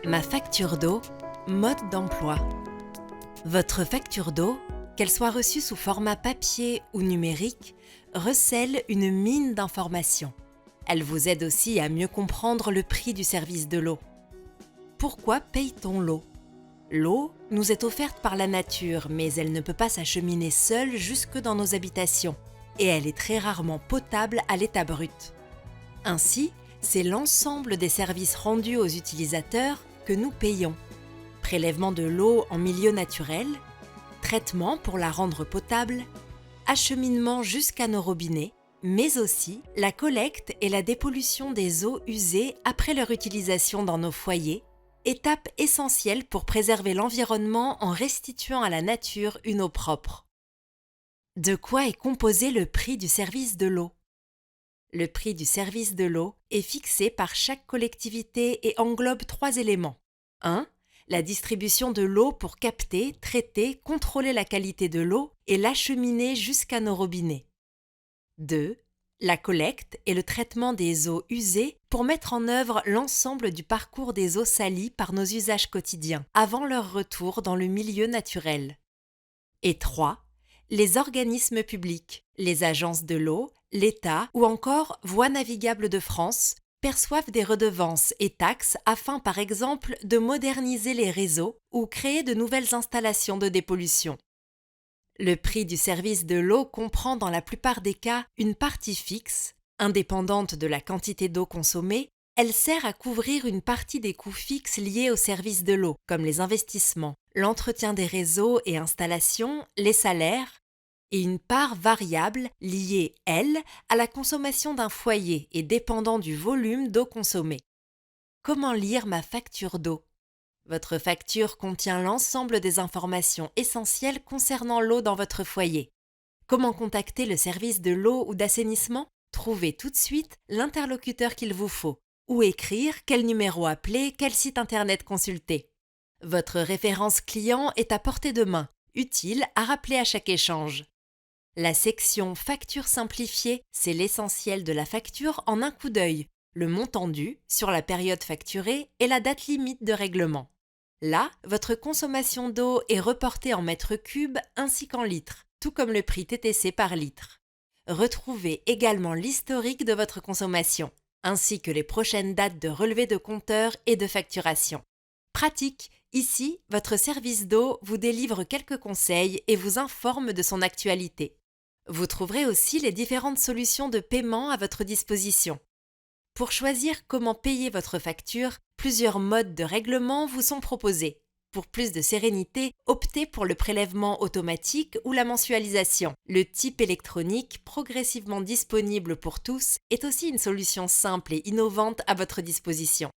Ma facture d'eau, mode d'emploi. Votre facture d'eau, qu'elle soit reçue sous format papier ou numérique, recèle une mine d'informations. Elle vous aide aussi à mieux comprendre le prix du service de l'eau. Pourquoi paye-t-on l'eau ? L'eau nous est offerte par la nature, mais elle ne peut pas s'acheminer seule jusque dans nos habitations, et elle est très rarement potable à l'état brut. Ainsi, c'est l'ensemble des services rendus aux utilisateurs que nous payons. Prélèvement de l'eau en milieu naturel, traitement pour la rendre potable, acheminement jusqu'à nos robinets, mais aussi la collecte et la dépollution des eaux usées après leur utilisation dans nos foyers, étape essentielle pour préserver l'environnement en restituant à la nature une eau propre. De quoi est composé le prix du service de l'eau ? Le prix du service de l'eau est fixé par chaque collectivité et englobe 3 éléments. 1. La distribution de l'eau pour capter, traiter, contrôler la qualité de l'eau et l'acheminer jusqu'à nos robinets. 2. La collecte et le traitement des eaux usées pour mettre en œuvre l'ensemble du parcours des eaux salies par nos usages quotidiens, avant leur retour dans le milieu naturel. Et 3. Les organismes publics, les agences de l'eau, l'État ou encore Voies navigables de France perçoivent des redevances et taxes afin par exemple de moderniser les réseaux ou créer de nouvelles installations de dépollution. Le prix du service de l'eau comprend dans la plupart des cas une partie fixe, indépendante de la quantité d'eau consommée. Elle sert à couvrir une partie des coûts fixes liés au service de l'eau, comme les investissements, l'entretien des réseaux et installations, les salaires, et une part variable liée, elle, à la consommation d'un foyer et dépendant du volume d'eau consommée. Comment lire ma facture d'eau ? Votre facture contient l'ensemble des informations essentielles concernant l'eau dans votre foyer. Comment contacter le service de l'eau ou d'assainissement ? Trouvez tout de suite l'interlocuteur qu'il vous faut. Où écrire, quel numéro appeler, quel site internet consulter. Votre référence client est à portée de main, utile à rappeler à chaque échange. La section facture simplifiée, c'est l'essentiel de la facture en un coup d'œil, le montant dû sur la période facturée et la date limite de règlement. Là, votre consommation d'eau est reportée en mètres cubes ainsi qu'en litres, tout comme le prix TTC par litre. Retrouvez également l'historique de votre consommation, ainsi que les prochaines dates de relevé de compteur et de facturation. Pratique, ici, votre service d'eau vous délivre quelques conseils et vous informe de son actualité. Vous trouverez aussi les différentes solutions de paiement à votre disposition. Pour choisir comment payer votre facture, plusieurs modes de règlement vous sont proposés. Pour plus de sérénité, optez pour le prélèvement automatique ou la mensualisation. Le type électronique, progressivement disponible pour tous, est aussi une solution simple et innovante à votre disposition.